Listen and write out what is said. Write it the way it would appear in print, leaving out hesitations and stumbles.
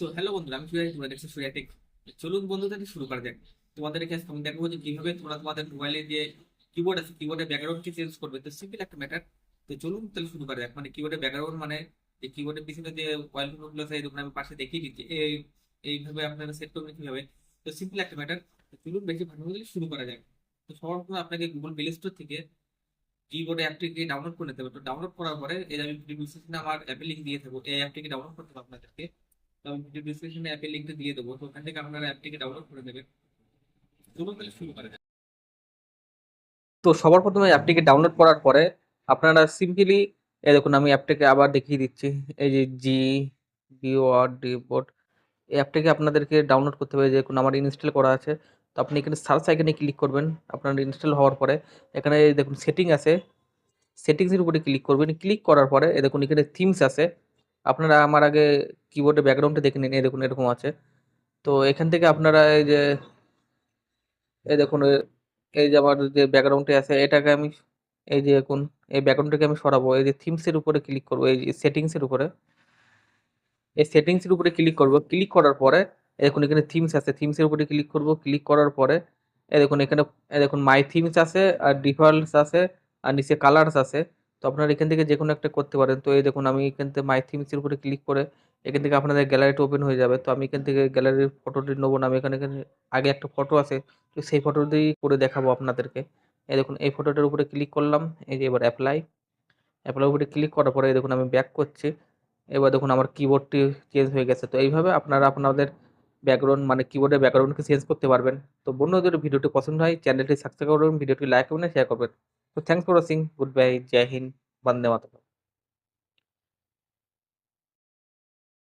So hello বন্ধুরা, আমি সুরাই, তোমরা দেখছো সুরাই টেক। চলুন বন্ধু, তাহলে শুরু করা যাক। তোমাদের কাছে আমি দেখবো যে কিভাবে তোমরা তোমাদের মোবাইলে যে কিবোর্ড আছে, কিবোর্ডের ব্যাকগ্রাউন্ড কে চেঞ্জ করবে। তো সিম্পল একটা ম্যাটার। তো চলুন তাহলে শুরু করা যাক। মানে কিবোর্ডের ব্যাকগ্রাউন্ড মানে যে কিবোর্ডের পিছনে যে ওয়াল গুলো আছে, এরকম আমি পাশে দেখিয়ে দিচ্ছি। এইভাবে আপনারা সেট করবেন কিভাবে। তো সিম্পল একটা ম্যাটার। চলুন বেশি ভালো হলে শুরু করা যাক। তো সবার প্রথমে আপনাকে গুগল প্লে স্টোর থেকে কিবোর্ডে অ্যাপটিকে ডাউনলোড করে নিতে হবে। তো ডাউনলোড করার পরে এই যে আমি ভিডিও ডিসক্রিপশনে আমার অ্যাপের লিঙ্ক দিয়ে থাকবো, এই অ্যাপটিকে ডাউনলোড করতে হবে আপনাদেরকে। তো আমি ভিডিও ডিসক্রিপশনে অ্যাপের লিঙ্কটা দিয়ে দেবো, তো ওখান থেকে আপনারা অ্যাপটিকে ডাউনলোড করে নেবেন। চলুন তাহলে শুরু করা যাক। তো সবার প্রথমে অ্যাপটিকে ডাউনলোড করার পরে আপনারা সিম্পলি এই দেখুন, আমি অ্যাপটাকে আবার দেখিয়ে দিচ্ছি। এই যে বিওআরডি বোর্ড, এই অ্যাপটাকে আপনাদেরকে ডাউনলোড করতে হবে। দেখুন আমার ইনস্টল করা আছে। তো আপনি এখানে সার্চ আইকনে ক্লিক করবেন। আপনার ইনস্টল হওয়ার পরে এখানে দেখুন সেটিং আছে, সেটিংসের উপরে ক্লিক করবেন। ক্লিক করার পরে এই দেখুন এখানে থিমস আছে। আপনারা আমার আগে কিবোর্ডের ব্যাকগ্রাউন্ডটা দেখে নিন, এই দেখুন এরকম আছে। তো এখান থেকে আপনারা এই দেখুন এই যে আমার যে ব্যাকগ্রাউন্ডে আছে এটাকে আমি এই যে এখন এই ব্যাকগ্রাউন্ডটাকে আমি সরাবো। এই যে থিমসের উপরে ক্লিক করবো, এই যে সেটিংসের উপরে, এই সেটিংসের উপরে ক্লিক করব। ক্লিক করার পরে এই দেখুন এখানে থিমস আছে, থিমসের উপরে ক্লিক করব। ক্লিক করার পরে এই দেখুন এখানে এই দেখুন মাই থিমস আছে, আর ডিফল্টস আছে, আর নিচে কালার্স আছে। তো আপনারা এখান থেকে যে কোনো একটা করতে পারেন। তো এই দেখুন আমি এখান থেকে মাই থিমসের উপরে ক্লিক করে এখান থেকে আপনাদের গ্যালারিটা ওপেন হয়ে যাবে। তো আমি এখান থেকে গ্যালারির ফটোটি নেবো না, আমি এখানে এখানে আগে একটা ফটো আছে, তো সেই ফটো দিয়েই করে দেখাবো আপনাদেরকে। এই দেখুন এই ফটোটার উপরে ক্লিক করলাম। এই যে এবার অ্যাপ্লাই, অ্যাপ্লাই উপরে ক্লিক করার পরে এই দেখুন আমি ব্যাক করছি। এবার দেখুন আমার কিবোর্ডটি চেঞ্জ হয়ে গেছে। তো এইভাবে আপনারা আপনাদের ব্যাকগ্রাউন্ড মানে কিবোর্ডের ব্যাকগ্রাউন্ডকে চেঞ্জ করতে পারবেন। তো বন্ধুদের ভিডিওটি পছন্দ হয় চ্যানেলটি সাবস্ক্রাইব করবেন, ভিডিওটি লাইক করবেন, শেয়ার করবেন। তো thanks for watching, good bye, জয় হিন্দ, বন্দে মাতরম।